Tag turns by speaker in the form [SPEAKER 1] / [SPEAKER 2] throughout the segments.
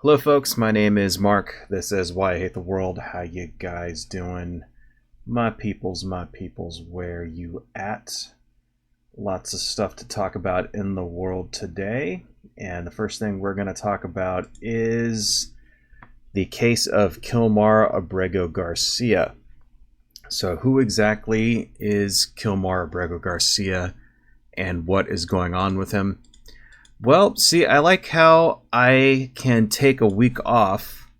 [SPEAKER 1] Hello folks, my name is Mark. This is Why I Hate the World. How you guys doing? My peoples, where you at? Lots of stuff to talk about in the world today. And the first thing we're going to talk about is the case of Kilmar Abrego Garcia. So who exactly is Kilmar Abrego Garcia and what is going on with him? Well, see, I like how I can take a week off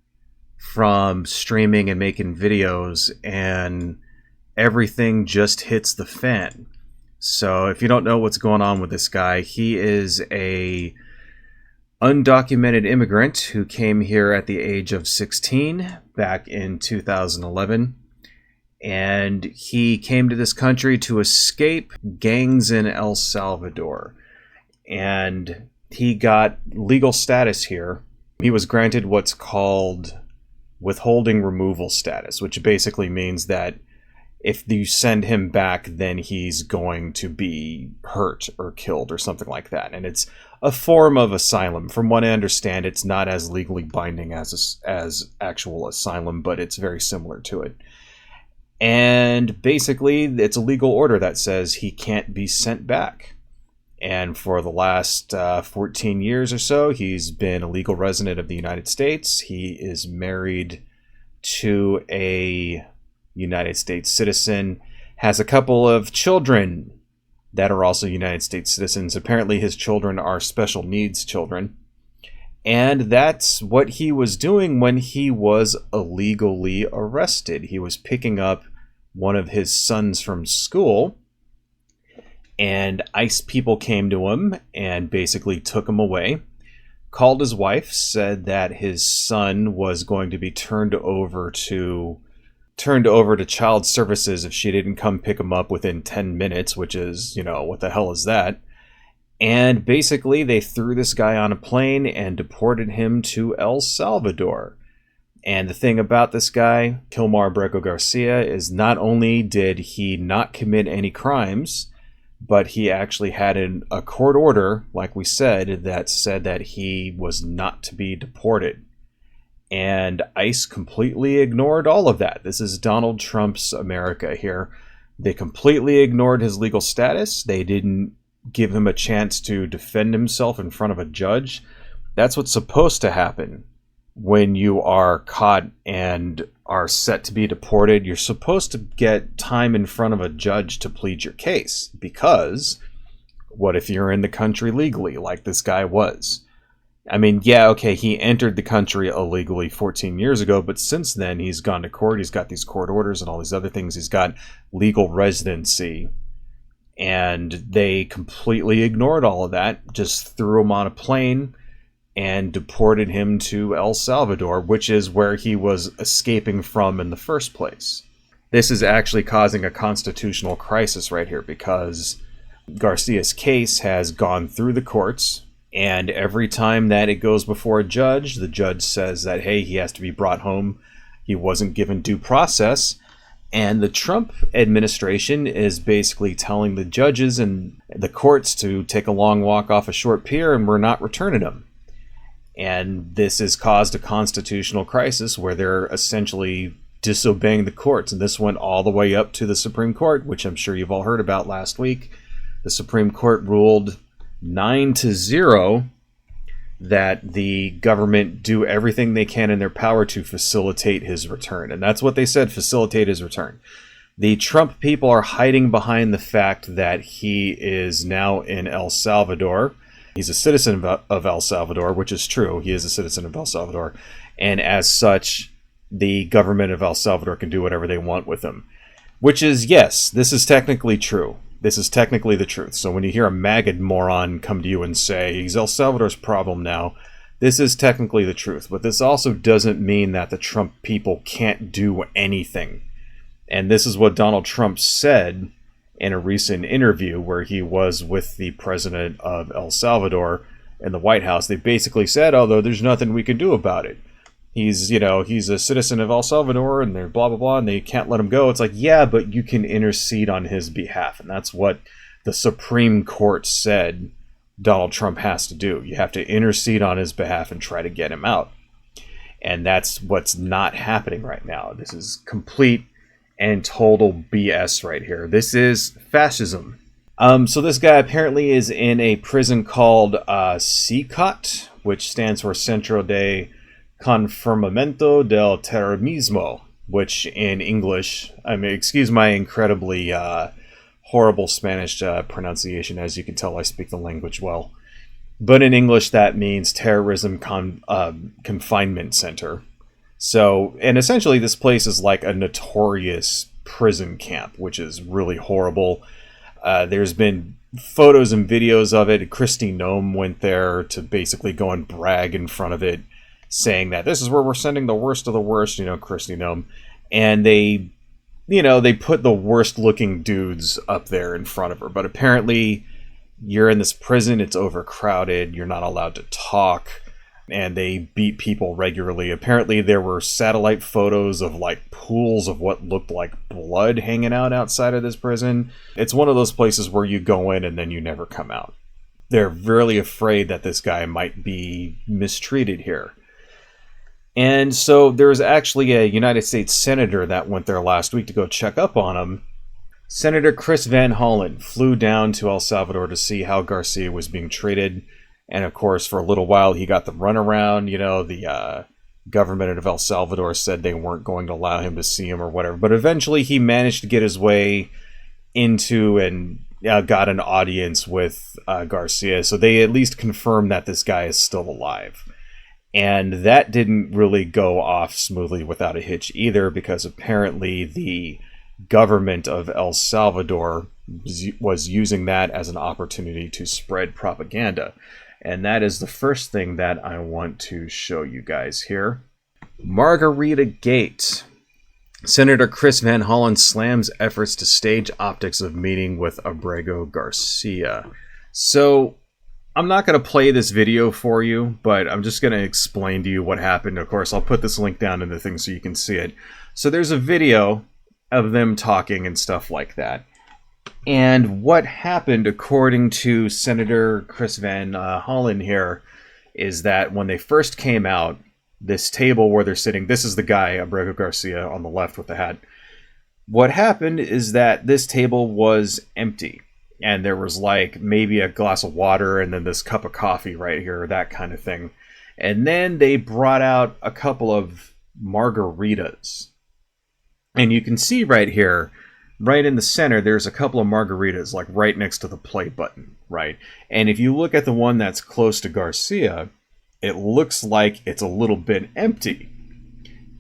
[SPEAKER 1] from streaming and making videos and everything just hits the fan. So if you don't know what's going on with this guy, he is a undocumented immigrant who came here at the age of 16 back in 2011. And he came to this country to escape gangs in El Salvador. And he got legal status here. He was granted what's called withholding removal status, which basically means that if you send him back, then he's going to be hurt or killed or something like that. And it's a form of asylum. From what I understand, it's not as legally binding as actual asylum, but it's very similar to it. And basically, it's a legal order that says he can't be sent back. And for the last 14 years or so, he's been a legal resident of the United States. He is married to a United States citizen, has a couple of children that are also United States citizens. Apparently his children are special needs children. And that's what he was doing when he was illegally arrested. He was picking up one of his sons from school, and ICE people came to him and basically took him away, called his wife, said that his son was going to be turned over to child services if she didn't come pick him up within 10 minutes, which is, what the hell is that? And basically they threw this guy on a plane and deported him to El Salvador. And the thing about this guy, Kilmar Abrego Garcia, is not only did he not commit any crimes, but he actually had a court order, like we said, that said that he was not to be deported. And ICE completely ignored all of that. This is Donald Trump's America here. They completely ignored his legal status. They didn't give him a chance to defend himself in front of a judge. That's what's supposed to happen when you are caught and are set to be deported. You're supposed to get time in front of a judge to plead your case, because what if you're in the country legally like this guy was? I mean, yeah, okay, he entered the country illegally 14 years ago, but since then he's gone to court, he's got these court orders and all these other things, he's got legal residency, and they completely ignored all of that, just threw him on a plane and deported him to El Salvador, which is where he was escaping from in the first place. This is actually causing a constitutional crisis right here, because Garcia's case has gone through the courts, and every time that it goes before a judge, the judge says that, hey, he has to be brought home. He wasn't given due process. And the Trump administration is basically telling the judges and the courts to take a long walk off a short pier, and we're not returning him. And this has caused a constitutional crisis where they're essentially disobeying the courts. And this went all the way up to the Supreme Court, which I'm sure you've all heard about last week. The Supreme Court ruled 9-0 that the government do everything they can in their power to facilitate his return. And that's what they said, facilitate his return. The Trump people are hiding behind the fact that he is now in El Salvador. He's a citizen of El Salvador, which is true. He is a citizen of El Salvador. And as such, the government of El Salvador can do whatever they want with him. Which is, yes, this is technically true. This is technically the truth. So when you hear a MAGA moron come to you and say, he's El Salvador's problem now, this is technically the truth. But this also doesn't mean that the Trump people can't do anything. And this is what Donald Trump said in a recent interview where he was with the president of El Salvador in the White House. They basically said, oh, there's nothing we can do about it. He's a citizen of El Salvador, and they're blah, blah, blah, and they can't let him go. It's like, yeah, but you can intercede on his behalf. And that's what the Supreme Court said Donald Trump has to do. You have to intercede on his behalf and try to get him out. And that's what's not happening right now. This is complete and total BS right here. This is fascism. So this guy apparently is in a prison called CICOT, which stands for Centro de Confirmamento del Terrorismo, which in English, I mean, excuse my incredibly horrible Spanish pronunciation. As you can tell, I speak the language well. But in English, that means terrorism confinement center. So, and essentially this place is like a notorious prison camp, which is really horrible. There's been photos and videos of it. Kristi Noem went there to basically go and brag in front of it, saying that this is where we're sending the worst of the worst, Kristi Noem. And they put the worst looking dudes up there in front of her. But apparently you're in this prison, it's overcrowded, you're not allowed to talk, and they beat people regularly. Apparently there were satellite photos of like pools of what looked like blood hanging out outside of this prison. It's one of those places where you go in and then you never come out. They're really afraid that this guy might be mistreated here. And so there was actually a United States senator that went there last week to go check up on him. Senator Chris Van Hollen flew down to El Salvador to see how Garcia was being treated. And of course, for a little while, he got the runaround. The government of El Salvador said they weren't going to allow him to see him or whatever. But eventually, he managed to get his way into and got an audience with Garcia. So they at least confirmed that this guy is still alive. And that didn't really go off smoothly without a hitch either, because apparently the government of El Salvador was using that as an opportunity to spread propaganda. And that is the first thing that I want to show you guys here. Margarita Gate. Senator Chris Van Hollen slams efforts to stage optics of meeting with Abrego Garcia. So I'm not going to play this video for you, but I'm just going to explain to you what happened. Of course, I'll put this link down in the thing so you can see it. So there's a video of them talking and stuff like that. And what happened, according to Senator Chris Van Hollen here, is that when they first came out, this table where they're sitting, this is the guy, Abrego Garcia, on the left with the hat. What happened is that this table was empty. And there was like maybe a glass of water and then this cup of coffee right here, that kind of thing. And then they brought out a couple of margaritas. And you can see right here, right in the center, there's a couple of margaritas, like right next to the play button, right? And if you look at the one that's close to Garcia, it looks like it's a little bit empty.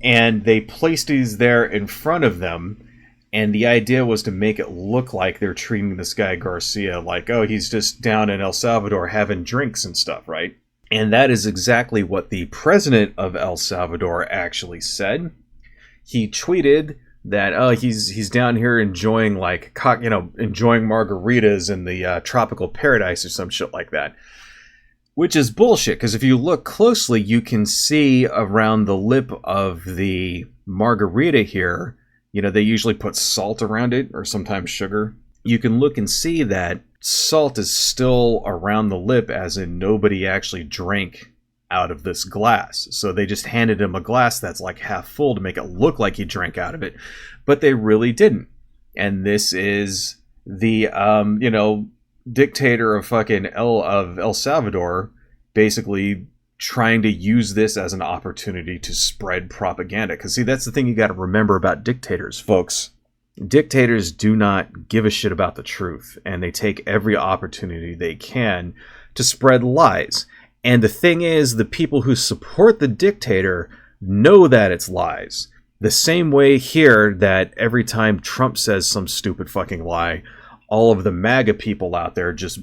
[SPEAKER 1] And they placed these there in front of them, and the idea was to make it look like they're treating this guy Garcia like, oh, he's just down in El Salvador having drinks and stuff, right? And that is exactly what the president of El Salvador actually said. He tweeted that he's down here enjoying enjoying margaritas in the tropical paradise or some shit like that, which is bullshit. Because if you look closely, you can see around the lip of the margarita here, they usually put salt around it or sometimes sugar. You can look and see that salt is still around the lip, as in nobody actually drank out of this glass. So they just handed him a glass that's like half full to make it look like he drank out of it, but they really didn't. And this is the dictator of fucking El Salvador basically trying to use this as an opportunity to spread propaganda. Because see, that's the thing you got to remember about dictators, folks. Dictators do not give a shit about the truth, and they take every opportunity they can to spread lies. And the thing is, the people who support the dictator know that it's lies. The same way here that every time Trump says some stupid fucking lie, all of the MAGA people out there just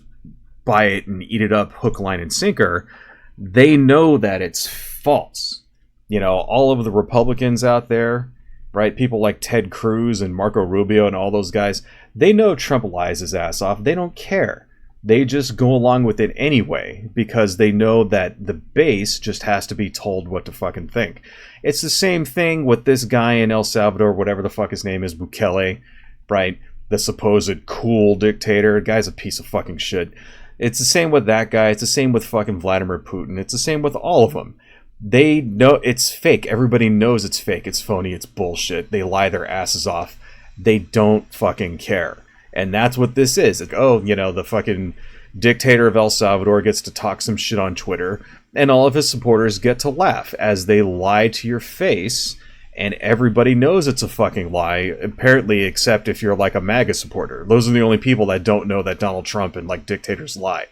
[SPEAKER 1] buy it and eat it up hook, line, and sinker. They know that it's false. All of the Republicans out there, right? People like Ted Cruz and Marco Rubio and all those guys, they know Trump lies his ass off. They don't care. They just go along with it anyway because they know that the base just has to be told what to fucking think. It's the same thing with this guy in El Salvador, whatever the fuck his name is, Bukele, right? The supposed cool dictator. The guy's a piece of fucking shit. It's the same with that guy. It's the same with fucking Vladimir Putin. It's the same with all of them. They know it's fake. Everybody knows it's fake. It's phony. It's bullshit. They lie their asses off. They don't fucking care. And that's what this is. Like, oh, you know, the fucking dictator of El Salvador gets to talk some shit on Twitter, and all of his supporters get to laugh as they lie to your face, and everybody knows it's a fucking lie, apparently, except if you're like a MAGA supporter. Those are the only people that don't know that Donald Trump and like dictators lie.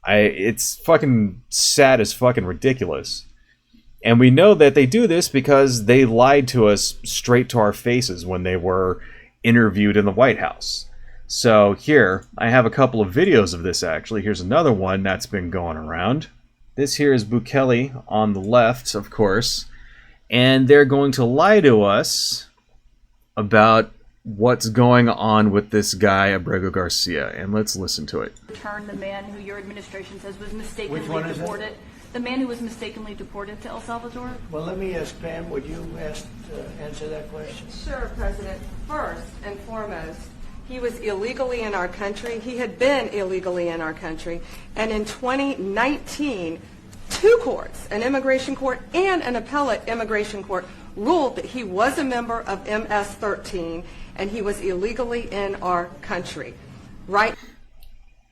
[SPEAKER 1] It's fucking sad as fucking ridiculous. And we know that they do this because they lied to us straight to our faces when they were interviewed in the White House. So here, I have a couple of videos of this actually. Here's another one that's been going around. This here is Bukele on the left, of course. And they're going to lie to us about what's going on with this guy, Abrego Garcia. And let's listen to it.
[SPEAKER 2] Return the man who your administration says was mistakenly
[SPEAKER 3] deported.
[SPEAKER 2] The man who was mistakenly deported to El Salvador?
[SPEAKER 3] Well, let me ask Pam, would you answer that question?
[SPEAKER 4] Sure, President. First and foremost, he was illegally in our country. He had been illegally in our country. And in 2019, two courts, an immigration court and an appellate immigration court, ruled that he was a member of MS-13 and he was illegally in our country. Right?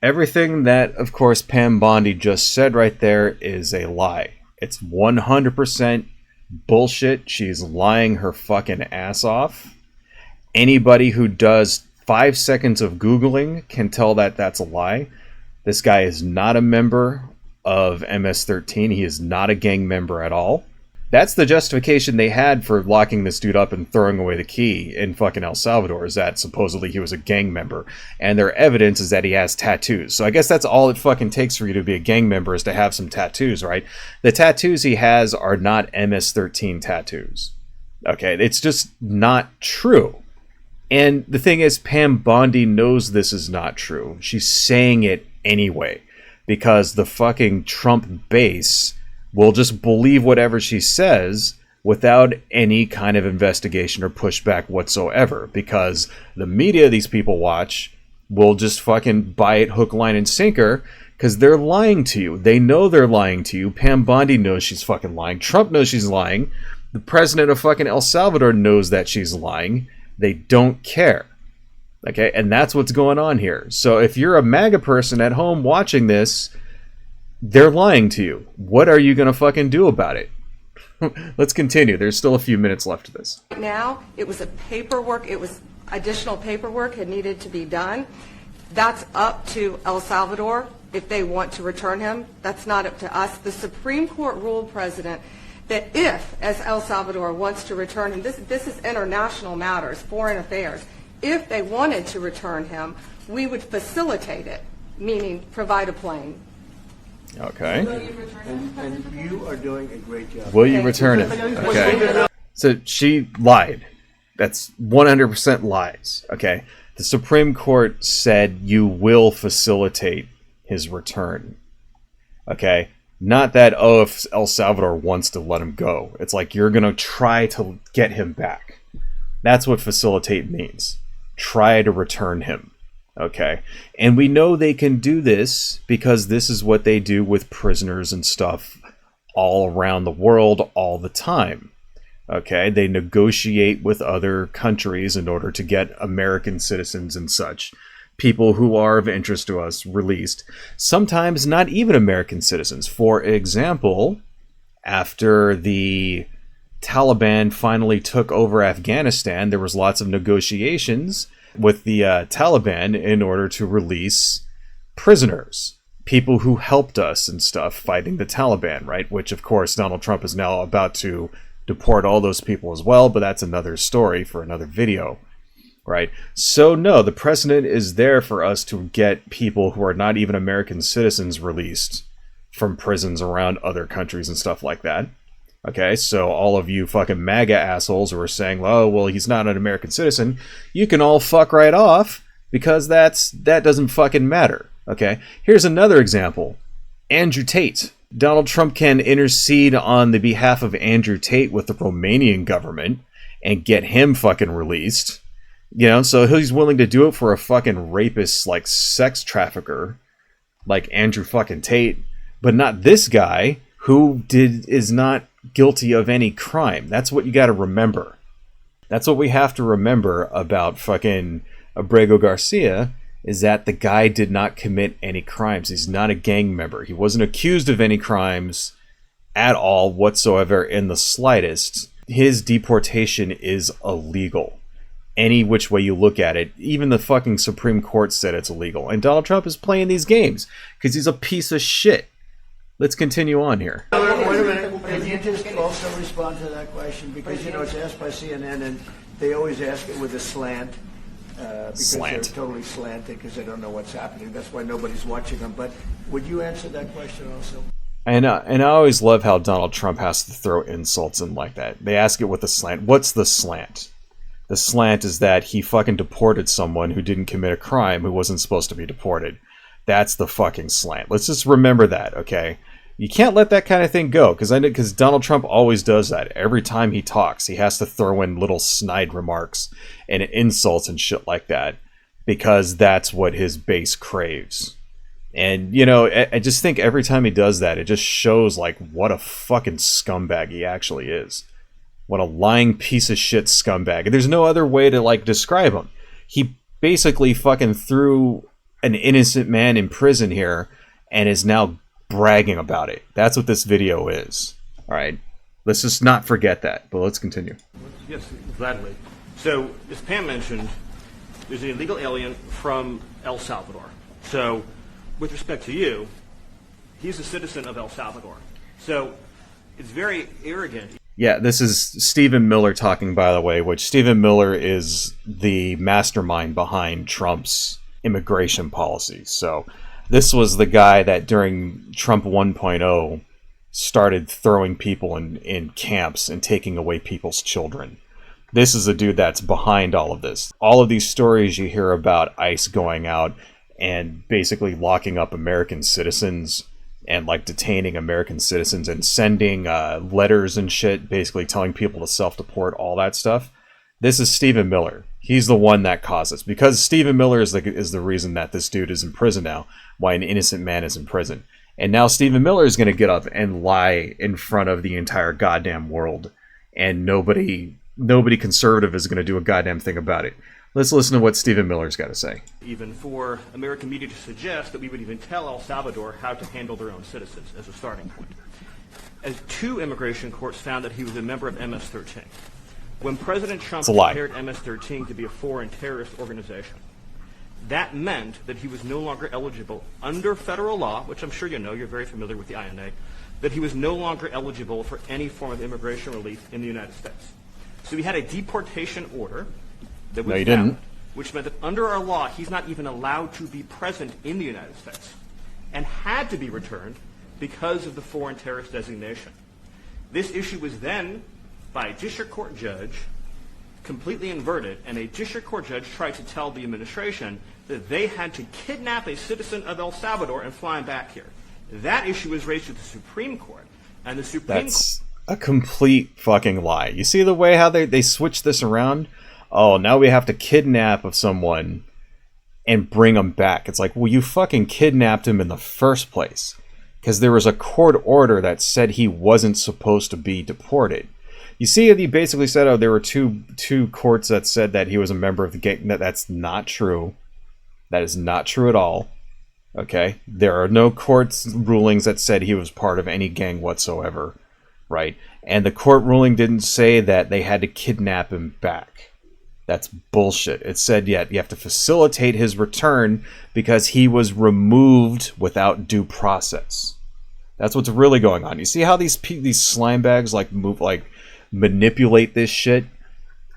[SPEAKER 1] Everything that, of course, Pam Bondi just said right there is a lie. It's 100% bullshit. She's lying her fucking ass off. Anybody who does 5 seconds of Googling can tell that that's a lie. This guy is not a member of MS-13. He is not a gang member at all. That's the justification they had for locking this dude up and throwing away the key in fucking El Salvador, is that supposedly he was a gang member. And their evidence is that he has tattoos. So I guess that's all it fucking takes for you to be a gang member, is to have some tattoos, right? The tattoos he has are not MS-13 tattoos. Okay, it's just not true. And the thing is, Pam Bondi knows this is not true. She's saying it anyway, because the fucking Trump base will just believe whatever she says without any kind of investigation or pushback whatsoever, because the media these people watch will just fucking buy it hook, line, and sinker, because they're lying to you. They know they're lying to you. Pam Bondi knows she's fucking lying. Trump knows she's lying. The president of fucking El Salvador knows that she's lying. They don't care. Okay, and that's what's going on here. So if you're a MAGA person at home watching this, they're lying to you. What are you going to fucking do about it? Let's continue. There's still a few minutes left of this.
[SPEAKER 4] now, it was additional paperwork had needed to be done. That's up to El Salvador if they want to return him. That's not up to us. The Supreme Court ruled, President, that if, as El Salvador wants to return him, this is international matters, foreign affairs, if they wanted to return him, we would facilitate it, meaning provide a plane.
[SPEAKER 1] Okay.
[SPEAKER 4] Will you return him?
[SPEAKER 3] And you are doing a great job.
[SPEAKER 1] Will you return him? Okay. So she lied. That's 100% lies. Okay. The Supreme Court said you will facilitate his return. Okay. Not that, oh, if El Salvador wants to let him go. It's like you're going to try to get him back. That's what facilitate means. Try to return him. Okay. And we know they can do this because this is what they do with prisoners and stuff all around the world all the time. Okay. They negotiate with other countries in order to get American citizens and such, people who are of interest to us, released. Sometimes not even American citizens. For example, after the Taliban finally took over Afghanistan, there was lots of negotiations with the Taliban in order to release prisoners, people who helped us and stuff fighting the Taliban, right? Which, of course, Donald Trump is now about to deport all those people as well, but that's another story for another video, right? So, no, the precedent is there for us to get people who are not even American citizens released from prisons around other countries and stuff like that. Okay, so all of you fucking MAGA assholes who are saying, oh, well, he's not an American citizen, you can all fuck right off, because that doesn't fucking matter. Okay, here's another example. Andrew Tate. Donald Trump can intercede on the behalf of Andrew Tate with the Romanian government and get him fucking released. You know, so he's willing to do it for a fucking rapist, like sex trafficker, like Andrew fucking Tate, but not this guy who is not guilty of any crime. That's what you got to remember. That's what we have to remember about fucking Abrego Garcia, is that the guy did not commit any crimes. He's not a gang member. He wasn't accused of any crimes at all whatsoever in the slightest. His deportation is illegal. Any which way you look at it, even the fucking Supreme Court said it's illegal. And Donald Trump is playing these games because he's a piece of shit. Let's continue on here.
[SPEAKER 3] Wait a minute. Can you just also respond to that question? Because, it's asked by CNN, and they always ask it with a slant. Because they're totally slanted because they don't know what's happening. That's why nobody's watching them. But would you answer that question also?
[SPEAKER 1] And I always love how Donald Trump has to throw insults in like that. They ask it with a slant. What's the slant? The slant is that he fucking deported someone who didn't commit a crime who wasn't supposed to be deported. That's the fucking slant. Let's just remember that, okay? You can't let that kind of thing go, because Donald Trump always does that. Every time he talks, he has to throw in little snide remarks and insults and shit like that, because that's what his base craves. And, I just think every time he does that, it just shows, like, what a fucking scumbag he actually is. What a lying piece of shit scumbag. And there's no other way to, like, describe him. He basically fucking threw an innocent man in prison here and is now bragging about it. That's what this video is. All right. Let's just not forget that, but let's continue.
[SPEAKER 5] Yes, gladly. So, as Pam mentioned, there's an illegal alien from El Salvador. So, with respect to you, he's a citizen of El Salvador. So, it's very arrogant.
[SPEAKER 1] Yeah, this is Stephen Miller talking, by the way, which Stephen Miller is the mastermind behind Trump's immigration policy. So, this was the guy that during Trump 1.0 started throwing people in camps and taking away people's children. This is a dude that's behind all of this. All of these stories you hear about ICE going out and basically locking up American citizens and like detaining American citizens and sending letters and shit, basically telling people to self-deport, all that stuff. This is Stephen Miller. He's the one that caused this, because Stephen Miller is the reason that this dude is in prison now, why an innocent man is in prison. And now Stephen Miller is going to get up and lie in front of the entire goddamn world, and nobody conservative is going to do a goddamn thing about it. Let's listen to what Stephen Miller's got to say.
[SPEAKER 5] Even for American media to suggest that we would even tell El Salvador how to handle their own citizens as a starting point. As 2 immigration courts found that he was a member of MS-13. When President Trump declared MS-13 to be a foreign terrorist organization, that meant that he was no longer eligible under federal law, which I'm sure you know, you're very familiar with the INA, that he was no longer eligible for any form of immigration relief in the United States. So we had a deportation order that was valid, which meant that under our law, he's not even allowed to be present in the United States and had to be returned because of the foreign terrorist designation. This issue was then, by a district court judge, completely inverted, and a district court judge tried to tell the administration that they had to kidnap a citizen of El Salvador and fly him back here. That issue was raised to the Supreme Court, and the Supreme
[SPEAKER 1] That's a complete fucking lie. You see the way how they switched this around? Oh, now we have to kidnap of someone and bring them back. It's like, well, you fucking kidnapped him in the first place, because there was a court order that said he wasn't supposed to be deported. You see, he basically said, oh, there were two courts that said that he was a member of the gang. That's not true. That is not true at all. Okay? There are no court's rulings that said he was part of any gang whatsoever. Right? And the court ruling didn't say that they had to kidnap him back. That's bullshit. It said, yeah, you have to facilitate his return because he was removed without due process. That's what's really going on. You see how these slime bags manipulate this shit,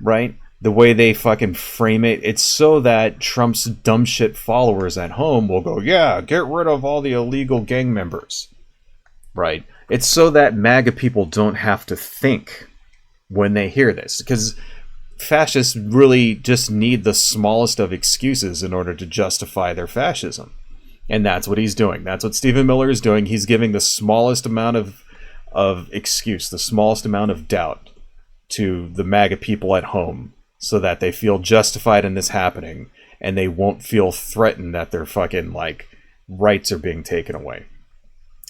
[SPEAKER 1] right? The way they fucking frame it, it's so that Trump's dumb shit followers at home will go, yeah, get rid of all the illegal gang members, right? It's so that MAGA people don't have to think when they hear this, because fascists really just need the smallest of excuses in order to justify their fascism. And that's what he's doing. That's what Stephen Miller is doing. He's giving the smallest amount of excuse, the smallest amount of doubt to the MAGA people at home so that they feel justified in this happening and they won't feel threatened that their fucking rights are being taken away.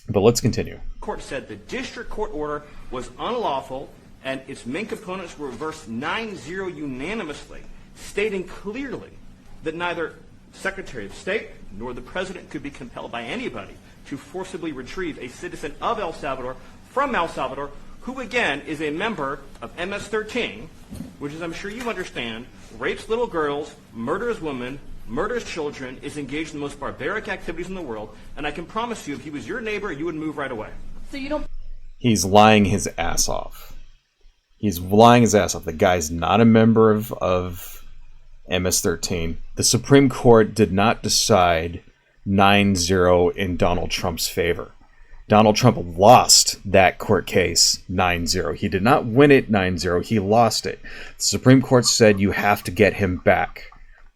[SPEAKER 1] But let's continue.
[SPEAKER 5] Court said the district court order was unlawful and its main components were reversed 9-0 unanimously, stating clearly that neither Secretary of State nor the President could be compelled by anybody to forcibly retrieve a citizen of El Salvador from El Salvador, who again is a member of MS-13, which, as I'm sure you understand, rapes little girls, murders women, murders children, is engaged in the most barbaric activities in the world, and I can promise you, if he was your neighbor, you would move right away.
[SPEAKER 2] So you don't...
[SPEAKER 1] He's lying his ass off. He's lying his ass off. The guy's not a member of MS-13. The Supreme Court did not decide 9-0 in Donald Trump's favor. Donald Trump lost that court case 9-0. He did not win it 9-0. He lost it. The Supreme Court said you have to get him back.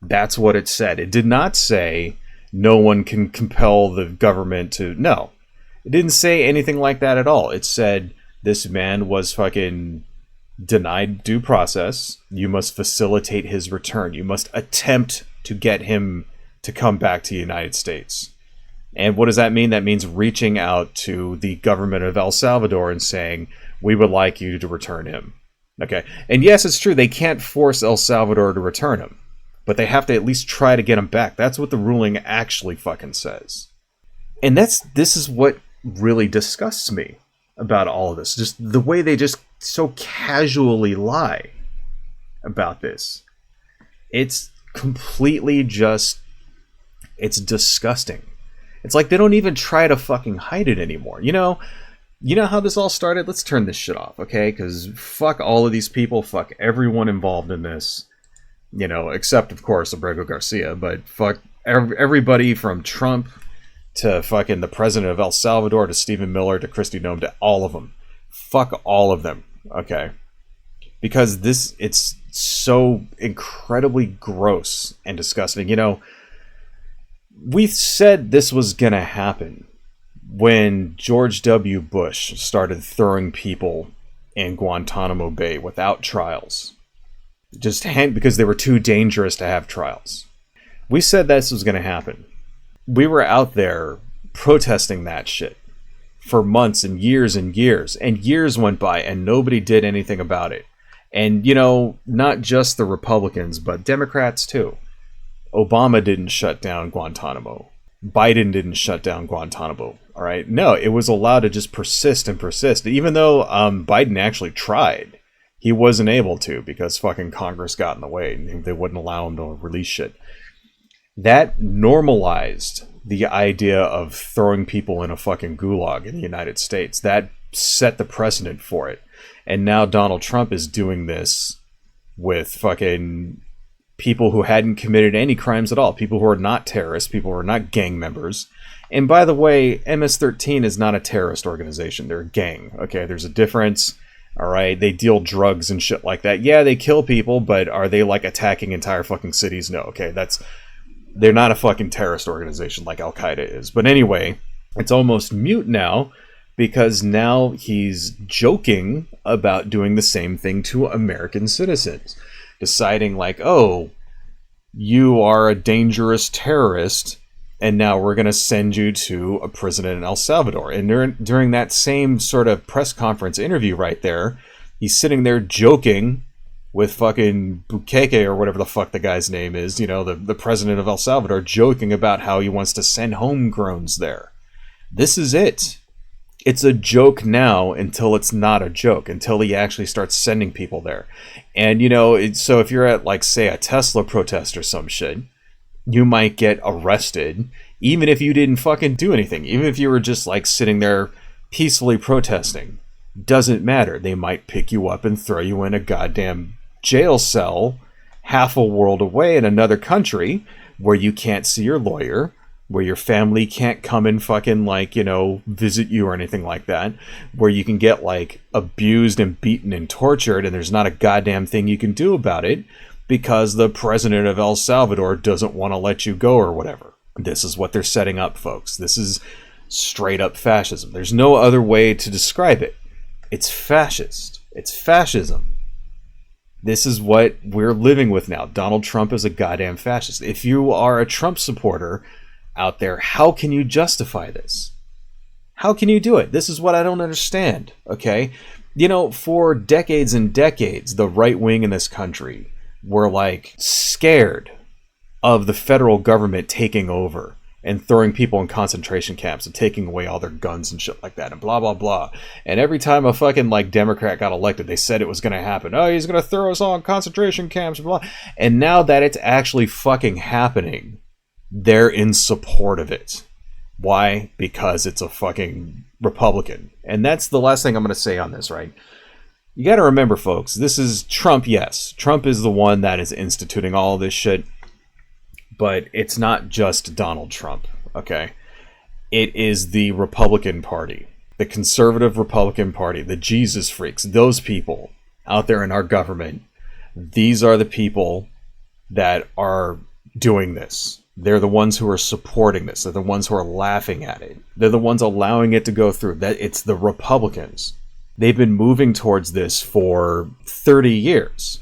[SPEAKER 1] That's what it said. It did not say no one can compel the government to... No. It didn't say anything like that at all. It said this man was fucking denied due process. You must facilitate his return. You must attempt to get him to come back to the United States. And what does that mean? That means reaching out to the government of El Salvador and saying, we would like you to return him. Okay. And yes, it's true. They can't force El Salvador to return him, but they have to at least try to get him back. That's what the ruling actually fucking says. And this is what really disgusts me about all of this. Just the way they just so casually lie about this. It's completely just, it's disgusting. It's like they don't even try to fucking hide it anymore. You know how this all started? Let's turn this shit off, okay? Because fuck all of these people, fuck everyone involved in this. You know, except, of course, Abrego Garcia, but fuck everybody from Trump to fucking the president of El Salvador to Stephen Miller to Kristi Noem to all of them. Fuck all of them, okay? Because it's so incredibly gross and disgusting. You know, we said this was going to happen when George W. Bush started throwing people in Guantanamo Bay without trials. Just because they were too dangerous to have trials. We said this was going to happen. We were out there protesting that shit for months and years, and years went by and nobody did anything about it. And, you know, not just the Republicans, but Democrats too. Obama didn't shut down Guantanamo. Biden didn't shut down Guantanamo. All right. No, it was allowed to just persist and persist. Even though Biden actually tried, he wasn't able to because fucking Congress got in the way and they wouldn't allow him to release shit. That normalized the idea of throwing people in a fucking gulag in the United States. That set the precedent for it. And now Donald Trump is doing this with fucking people who hadn't committed any crimes at all. People who are not terrorists. People who are not gang members. And by the way, MS-13 is not a terrorist organization. They're a gang. Okay, there's a difference. All right, they deal drugs and shit like that. Yeah, they kill people, but are they like attacking entire fucking cities? No. Okay, they're not a fucking terrorist organization like Al-Qaeda is. But anyway, it's almost mute now because now he's joking about doing the same thing to American citizens. Deciding like, oh, you are a dangerous terrorist, and now we're going to send you to a prison in El Salvador. And during that same sort of press conference interview right there, he's sitting there joking with fucking Bukeke or whatever the fuck the guy's name is, you know, the president of El Salvador, joking about how he wants to send homegrowns there. This is it. It's a joke now until it's not a joke, until he actually starts sending people there. And, you know, so if you're at, like, say, a Tesla protest or some shit, you might get arrested, even if you didn't fucking do anything. Even if you were just, like, sitting there peacefully protesting. Doesn't matter. They might pick you up and throw you in a goddamn jail cell half a world away in another country where you can't see your lawyer, where your family can't come and fucking, like, you know, visit you or anything like that, where you can get, like, abused and beaten and tortured and there's not a goddamn thing you can do about it because the president of El Salvador doesn't want to let you go or whatever. This is what they're setting up, folks. This is straight up fascism. There's no other way to describe it. It's fascist. It's fascism. This is what we're living with now. Donald Trump is a goddamn fascist. If you are a Trump supporter out there, how can you justify this? How can you do it? This is what I don't understand, okay? You know, for decades and decades, the right wing in this country were like scared of the federal government taking over and throwing people in concentration camps and taking away all their guns and shit like that and blah, blah, blah. And every time a fucking like Democrat got elected, they said it was going to happen. Oh, he's going to throw us all in concentration camps, blah. And now that it's actually fucking happening, they're in support of it. Why? Because it's a fucking Republican. And that's the last thing I'm going to say on this, right? You got to remember, folks, this is Trump, yes. Trump is the one that is instituting all of this shit. But it's not just Donald Trump, okay? It is the Republican Party, the conservative Republican Party, the Jesus freaks, those people out there in our government. These are the people that are doing this. They're the ones who are supporting this. They're the ones who are laughing at it. They're the ones allowing it to go through. That it's the Republicans. They've been moving towards this for 30 years.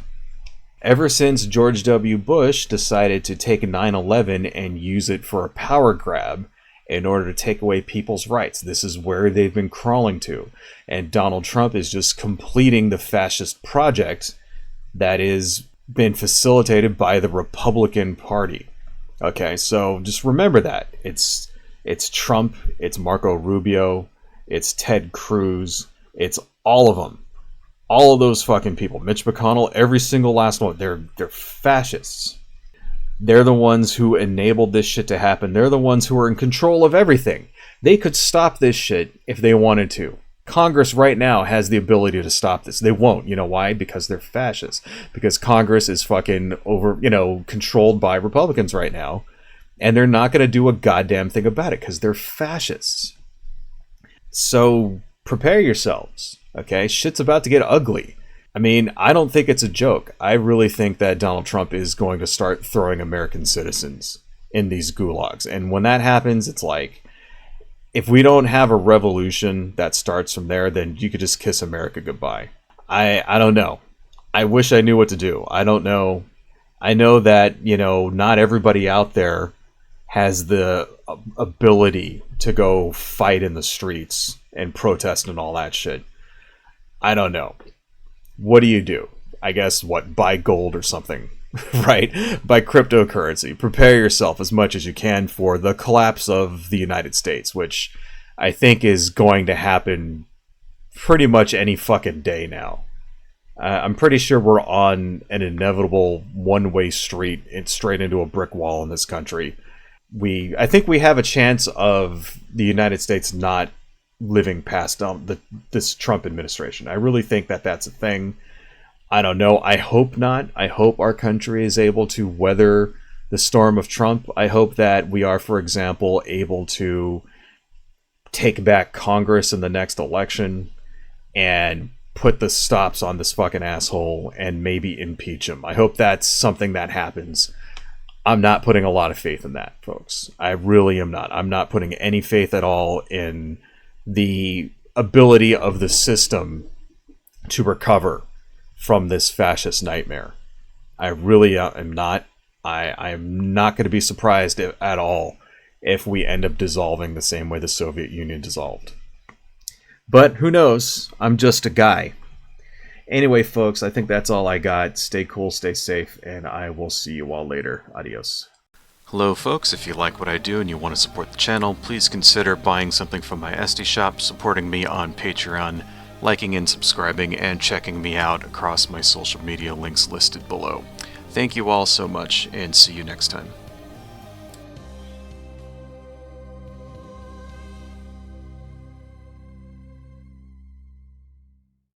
[SPEAKER 1] Ever since George W. Bush decided to take 9/11 and use it for a power grab in order to take away people's rights. This is where they've been crawling to. And Donald Trump is just completing the fascist project that is been facilitated by the Republican Party. Okay, so just remember that. It's Trump, it's Marco Rubio, it's Ted Cruz, it's all of them. All of those fucking people. Mitch McConnell, every single last one. They're fascists. They're the ones who enabled this shit to happen. They're the ones who are in control of everything. They could stop this shit if they wanted to. Congress right now has the ability to stop this. They won't. You know why? Because they're fascists. Because Congress is fucking controlled by Republicans right now. And they're not going to do a goddamn thing about it because they're fascists. So prepare yourselves. Okay, shit's about to get ugly. I mean, I don't think it's a joke. I really think that Donald Trump is going to start throwing American citizens in these gulags. And when that happens, it's like, if we don't have a revolution that starts from there, then you could just kiss America goodbye. I don't know. I wish I knew what to do. I don't know. I know that, not everybody out there has the ability to go fight in the streets and protest and all that shit. I don't know. What do? I guess, buy gold or something, right? Buy cryptocurrency. Prepare yourself as much as you can for the collapse of the United States, which I think is going to happen pretty much any fucking day now. I'm pretty sure we're on an inevitable one-way street straight into a brick wall in this country. I think we have a chance of the United States not living past this Trump administration. I really think that that's a thing. I don't know. I hope not. I hope our country is able to weather the storm of Trump. I hope that we are, for example, able to take back Congress in the next election and put the stops on this fucking asshole and maybe impeach him. I hope that's something that happens. I'm not putting a lot of faith in that, folks. I really am not. I'm not putting any faith at all in the ability of the system to recover from this fascist nightmare. I really am not. I am not going to be surprised at all if we end up dissolving the same way the Soviet Union dissolved. But who knows? I'm just a guy. Anyway, folks, I think that's all I got. Stay cool, stay safe, and I will see you all later. Adios.
[SPEAKER 6] Hello folks, if you like what I do and you want to support the channel, please consider buying something from my Etsy shop, supporting me on Patreon, liking and subscribing, and checking me out across my social media links listed below. Thank you all so much, and see you next time.